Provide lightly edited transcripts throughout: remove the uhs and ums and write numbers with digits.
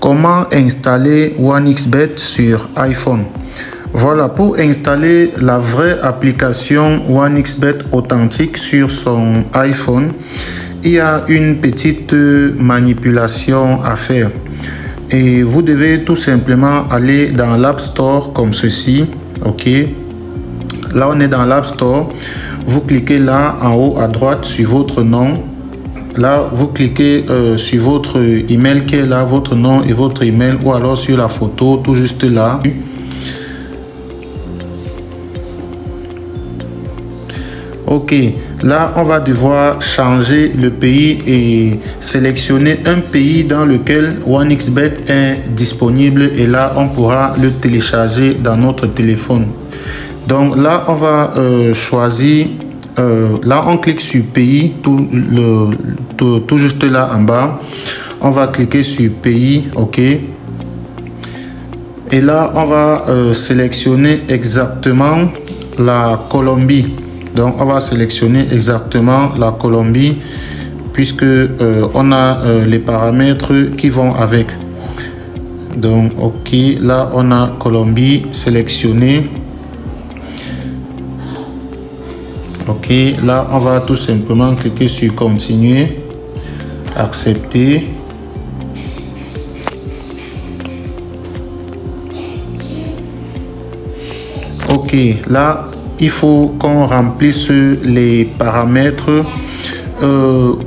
Comment installer OneXBet sur iPhone? Voilà, pour installer la vraie application OneXBet authentique sur son iPhone, il y a une petite manipulation à faire. Et vous devez tout simplement aller dans l'App Store comme ceci. Ok, là on est dans l'App Store. Vous cliquez là en haut à droite sur votre nom. Là, vous cliquez sur votre email qui est là, votre nom et votre email, ou alors sur la photo, tout juste là. Ok, là, on va devoir changer le pays et sélectionner un pays dans lequel OneXBet est disponible. Et là, on pourra le télécharger dans notre téléphone. Donc là, on va choisir... là, on clique sur pays, tout juste là en bas. On va cliquer sur pays, ok. Et là, on va sélectionner exactement la Colombie. Donc, on va sélectionner exactement la Colombie puisque on a les paramètres qui vont avec. Donc, ok, là, on a Colombie sélectionnée. Ok, là on va tout simplement cliquer sur continuer, accepter. Ok, là il faut qu'on remplisse les paramètres.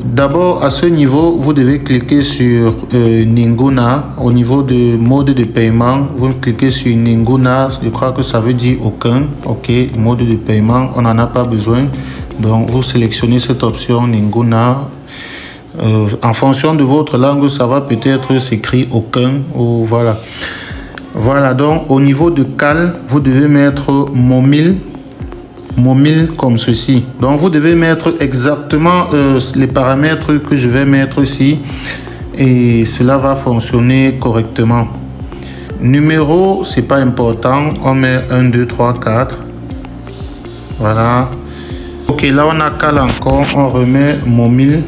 D'abord à ce niveau, vous devez cliquer sur Ninguna. Au niveau de mode de paiement, vous cliquez sur Ninguna. Je crois que ça veut dire aucun. Ok, mode de paiement, on n'en a pas besoin. Donc vous sélectionnez cette option Ninguna. En fonction de votre langue, ça va peut-être s'écrire aucun ou voilà. Voilà, donc au niveau de CAL, vous devez mettre Momil comme ceci. Donc vous devez mettre exactement les paramètres que je vais mettre ici et cela va fonctionner correctement. Numéro, c'est pas important, on met 1 2 3 4. Voilà. Ok, là on a CAL encore, on remet Momil.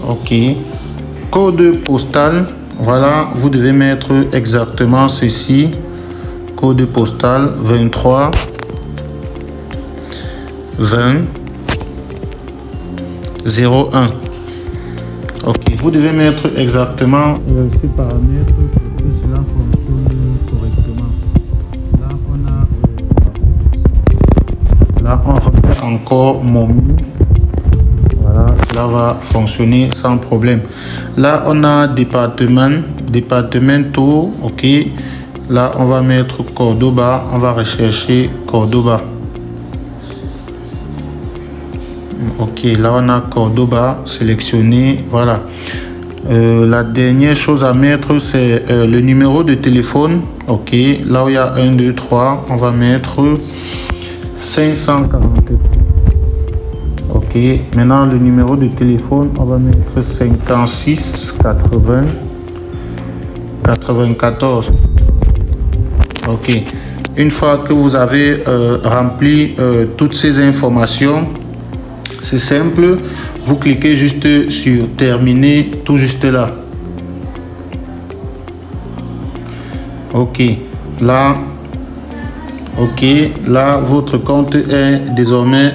Ok, code postal, voilà, vous devez mettre exactement ceci. Code postal 23 20 01. Ok, vous devez mettre exactement ces paramètres pour que cela fonctionne correctement. Là on remet encore mon menu. Voilà, cela va fonctionner sans problème. Là on a départementaux, ok. Là, on va mettre Cordoba, on va rechercher Cordoba. Ok, là on a Cordoba sélectionné, voilà. La dernière chose à mettre, c'est le numéro de téléphone. Ok, là où il y a 1, 2, 3, on va mettre 540. Ok, maintenant le numéro de téléphone, on va mettre 56 80 94. Ok, une fois que vous avez rempli toutes ces informations, c'est simple, vous cliquez juste sur terminer, tout juste là. Ok, là votre compte est désormais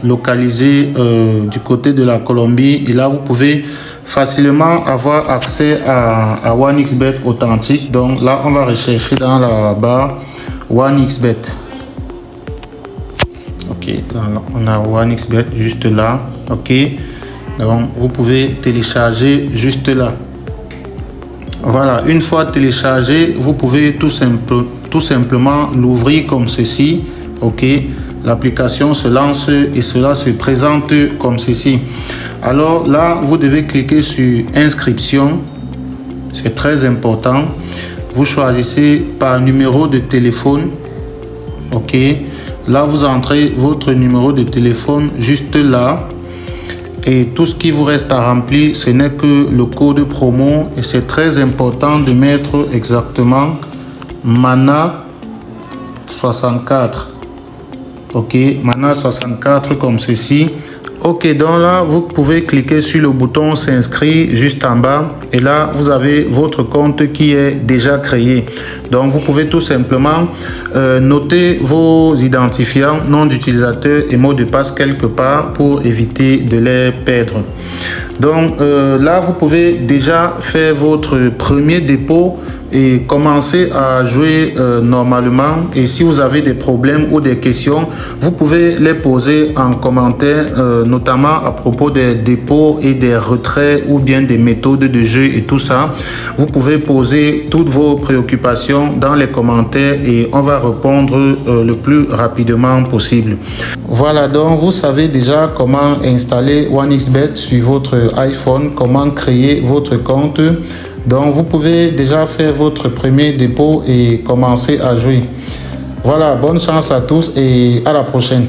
localisé du côté de la Colombie et là vous pouvez facilement avoir accès à OneXBet authentique. Donc là on va rechercher dans la barre OneXBet. Ok, là, on a OneXBet juste là. Ok, donc vous pouvez télécharger juste là. Voilà, une fois téléchargé, vous pouvez tout simplement l'ouvrir comme ceci. Ok, l'application se lance et cela se présente comme ceci. Alors là, vous devez cliquer sur inscription. C'est très important. Vous choisissez par numéro de téléphone. Ok, là vous entrez votre numéro de téléphone juste là. Et tout ce qui vous reste à remplir, ce n'est que le code promo. Et c'est très important de mettre exactement MANA 64. Ok, MANA 64 comme ceci. Ok, donc là, vous pouvez cliquer sur le bouton s'inscrire juste en bas et là, vous avez votre compte qui est déjà créé. Donc, vous pouvez tout simplement noter vos identifiants, nom d'utilisateur et mot de passe quelque part pour éviter de les perdre. Donc là, vous pouvez déjà faire votre premier dépôt et commencer à jouer normalement. Et si vous avez des problèmes ou des questions, vous pouvez les poser en commentaire, notamment à propos des dépôts et des retraits ou bien des méthodes de jeu et tout ça. Vous pouvez poser toutes vos préoccupations dans les commentaires et on va répondre le plus rapidement possible. Voilà, donc vous savez déjà comment installer OneXBet sur votre iPhone, comment créer votre compte. Donc vous pouvez déjà faire votre premier dépôt et commencer à jouer. Voilà, bonne chance à tous et à la prochaine.